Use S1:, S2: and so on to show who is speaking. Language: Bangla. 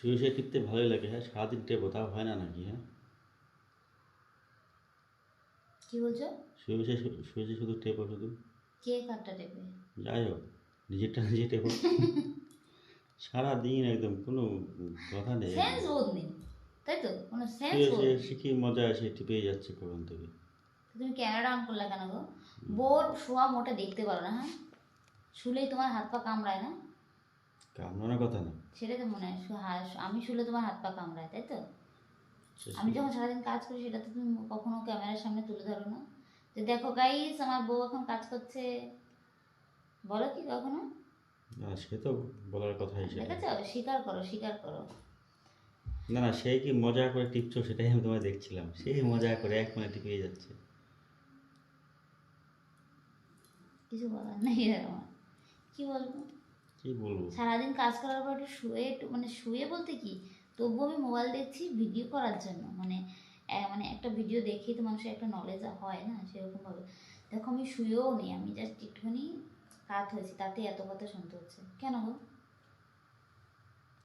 S1: শুয়ে শুয়ে টিপতে ভালোই লাগে, হ্যাঁ সারাদিন টেপো তাও হয় না নাকি? হ্যাঁ
S2: কি বলছো?
S1: শুয়ে শুয়ে শুয়ে শুয়ে শুধু টেপো শুধু।
S2: কে কাঠটা টেপে?
S1: যাই হোক, নিজেরটা নিজে টেপো সারাদিন একদম কোনো কথা নেই
S2: সেন্স
S1: একদম।
S2: বোধ নেই, তাই তো, কোনো সেন্স
S1: শুয়ে
S2: বোধ
S1: শুয়ে
S2: নেই।
S1: সে কি মজা আসে, টিপেই যাচ্ছে কখন থেকে।
S2: তুমি ক্যামেরা অন করলে কেন গো? বোর শোয়া মোটে দেখতে পারো না, হ্যাঁ? শুলেই তোমার হাত পা কামড়ায় না?
S1: কামড়ানোর কথা না।
S2: সেটাই তো মনে হয়, আমি শুলে তোমার হাত পা কামড়ায়, তাই তো?
S1: সে
S2: আমি যখন সারাদিন কাজ করি সেটা তো তুমি কখনো ক্যামেরার সামনে তুলে ধরো না, যে দেখো গাইস আমার বউ এখন কাজ করছে, বলো কি কখনো?
S1: না সে তো বলার কথাই সেটা।
S2: দেখেছো, স্বীকার করো, স্বীকার করো।
S1: না না, সেই কি মজা করে টিপছো সেটাই আমি তোমায় দেখছিলাম, সেই মজা করে এক মানে টিপিয়ে যাচ্ছে।
S2: কিছু বলার নেই আর আমার, কি বলবো?
S1: কি বলবো?
S2: সারাদিন কাজ করার পর একটু শুয়ে, একটু মানে শুয়ে বলতে কি, তবুও আমি মোবাইল দেখছি ভিডিও করার জন্য, মানে মানে একটা ভিডিও দেখেই তো মানুষের একটা নলেজ হয় না সেরকমভাবে। দেখো আমি শুয়েও নেই, আমি জাস্ট একটুখানি কাত হয়েছি, তাতে এত কথা শুনতে হচ্ছে কেন গো?